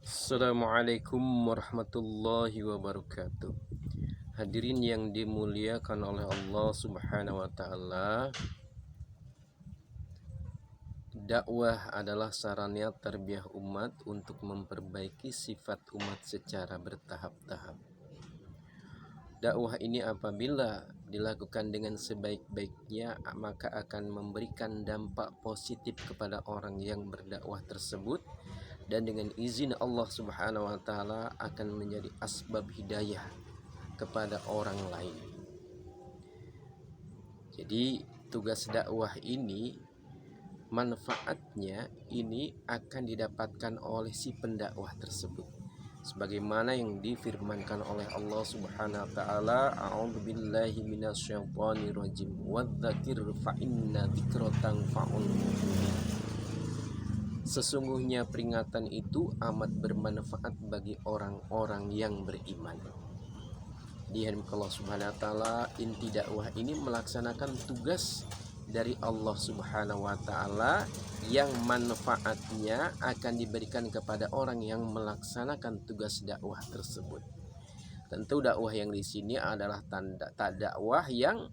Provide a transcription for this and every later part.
Assalamualaikum warahmatullahi wabarakatuh. Hadirin yang dimuliakan oleh Allah Subhanahu wa taala, dakwah adalah sarana tarbiyah umat untuk memperbaiki sifat umat secara bertahap-tahap. Dakwah ini apabila dilakukan dengan sebaik-baiknya, maka akan memberikan dampak positif kepada orang yang berdakwah tersebut, dan dengan izin Allah Subhanahu wa taala akan menjadi asbab hidayah kepada orang lain. Jadi tugas dakwah ini, manfaatnya ini akan didapatkan oleh si pendakwah tersebut, sebagaimana yang difirmankan oleh Allah Subhanahu wa taala, a'udzubillahi minasyaitonir rajim, wadzakir fa inna dzikra tanfa'ul mu'minin. Sesungguhnya peringatan itu amat bermanfaat bagi orang-orang yang beriman. Di Allah Subhanahu wa taala, inti dakwah ini melaksanakan tugas dari Allah Subhanahu wa taala yang manfaatnya akan diberikan kepada orang yang melaksanakan tugas dakwah tersebut. Tentu dakwah yang di sini adalah dakwah yang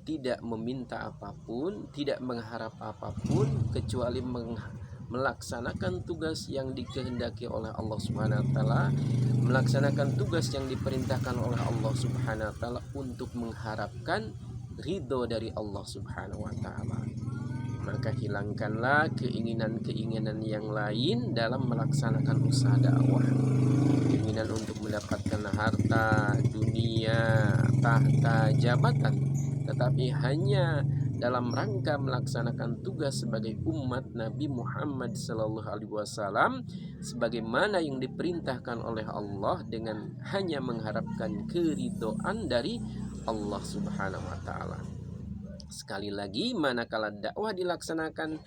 tidak meminta apapun, tidak mengharap apapun kecuali melaksanakan tugas yang dikehendaki oleh Allah Subhanahu wa taala, melaksanakan tugas yang diperintahkan oleh Allah Subhanahu wa taala untuk mengharapkan ridho dari Allah Subhanahu wa taala. Maka hilangkanlah keinginan-keinginan yang lain dalam melaksanakan usaha dakwah. Keinginan untuk mendapatkan harta, dunia, tahta, jabatan, tetapi hanya dalam rangka melaksanakan tugas sebagai umat Nabi Muhammad SAW, sebagaimana yang diperintahkan oleh Allah, dengan hanya mengharapkan keridhaan dari Allah Subhanahu wa taala. Sekali lagi, manakala dakwah dilaksanakan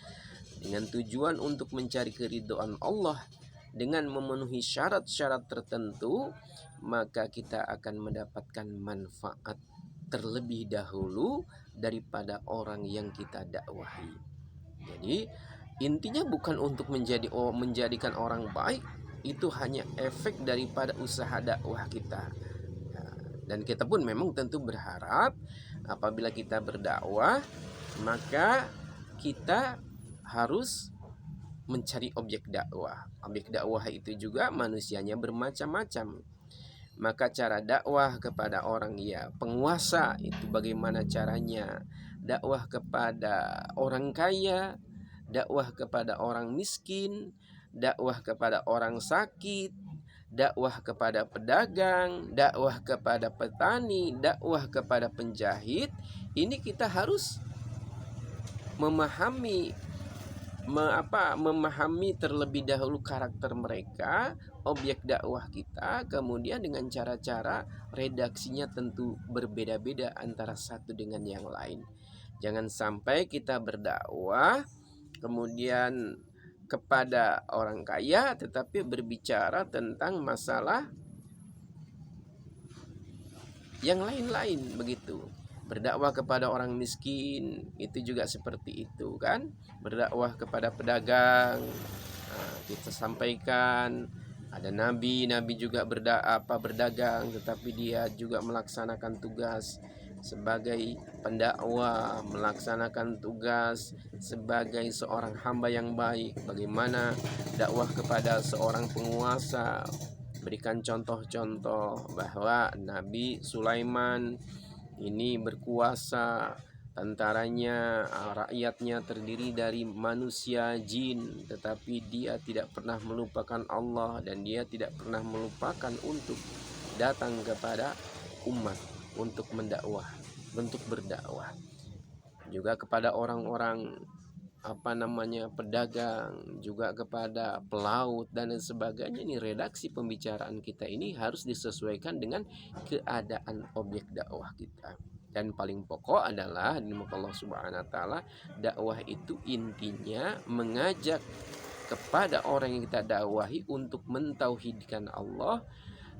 dengan tujuan untuk mencari keridhaan Allah dengan memenuhi syarat-syarat tertentu, maka kita akan mendapatkan manfaat terlebih dahulu daripada orang yang kita dakwahi. Jadi intinya bukan untuk menjadikan orang baik, itu hanya efek daripada usaha dakwah kita. Dan kita pun memang tentu berharap apabila kita berdakwah, maka kita harus mencari objek dakwah. Objek dakwah itu juga manusianya bermacam-macam. Maka cara dakwah kepada orang penguasa itu bagaimana caranya? Dakwah kepada orang kaya, dakwah kepada orang miskin, dakwah kepada orang sakit, dakwah kepada pedagang, dakwah kepada petani, dakwah kepada penjahit. Ini kita harus memahami terlebih dahulu karakter mereka, objek dakwah kita, kemudian dengan cara-cara redaksinya tentu berbeda-beda antara satu dengan yang lain. Jangan sampai kita berdakwah kemudian kepada orang kaya tetapi berbicara tentang masalah yang lain-lain begitu. Berdakwah kepada orang miskin itu juga seperti itu kan. Berdakwah kepada pedagang, kita sampaikan ada nabi juga berdagang, tetapi dia juga melaksanakan tugas sebagai pendakwah, melaksanakan tugas sebagai seorang hamba yang baik. Bagaimana dakwah kepada seorang penguasa, berikan contoh-contoh bahwa Nabi Sulaiman ini berkuasa, tentaranya, rakyatnya terdiri dari manusia, jin, tetapi dia tidak pernah melupakan Allah dan dia tidak pernah melupakan untuk datang kepada umat untuk mendakwah, untuk berdakwah. Juga kepada orang-orang pedagang, juga kepada pelaut dan sebagainya. Ini redaksi pembicaraan kita ini harus disesuaikan dengan keadaan objek dakwah kita. Dan paling pokok adalah Allah Subhanahu wa taala, dakwah itu intinya mengajak kepada orang yang kita dakwahi untuk mentauhidkan Allah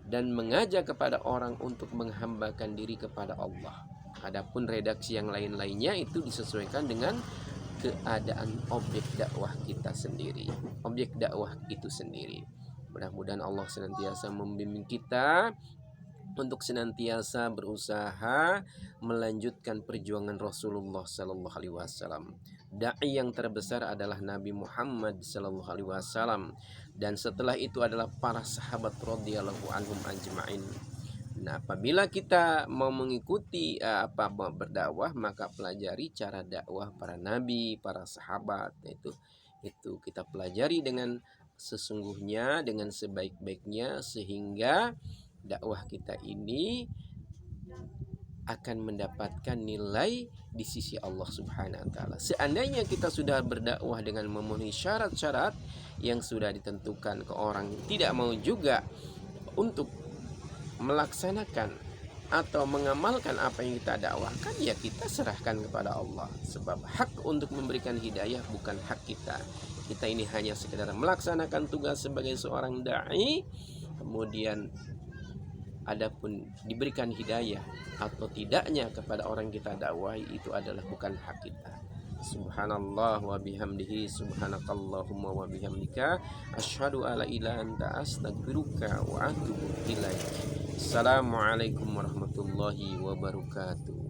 dan mengajak kepada orang untuk menghambakan diri kepada Allah. Adapun redaksi yang lain-lainnya itu disesuaikan dengan keadaan objek dakwah kita sendiri, objek dakwah itu sendiri. Mudah-mudahan Allah senantiasa membimbing kita untuk senantiasa berusaha melanjutkan perjuangan Rasulullah Sallallahu Alaihi Wasallam. Dai yang terbesar adalah Nabi Muhammad Sallallahu Alaihi Wasallam, dan setelah itu adalah para sahabat radhiyallahu anhum ajma'in. Nah, apabila kita mau mengikuti mau berdakwah, maka pelajari cara dakwah para nabi, para sahabat. Itu kita pelajari dengan sesungguhnya, dengan sebaik-baiknya, sehingga dakwah kita ini akan mendapatkan nilai di sisi Allah Subhanahu wa taala. Seandainya kita sudah berdakwah dengan memenuhi syarat-syarat yang sudah ditentukan ke orang, tidak mau juga untuk melaksanakan atau mengamalkan apa yang kita dakwahkan, ya kita serahkan kepada Allah. Sebab hak untuk memberikan hidayah bukan hak kita. Kita ini hanya sekedar melaksanakan tugas sebagai seorang dai. Kemudian adapun diberikan hidayah atau tidaknya kepada orang kita dakwahi, itu adalah bukan hak kita. Subhanallah wa bihamdihi, subhanakallahumma wa bihamdika, asyhadu alla ilaha anta, astaghfiruka wa atubu ilaik. Assalamualaikum warahmatullahi wabarakatuh.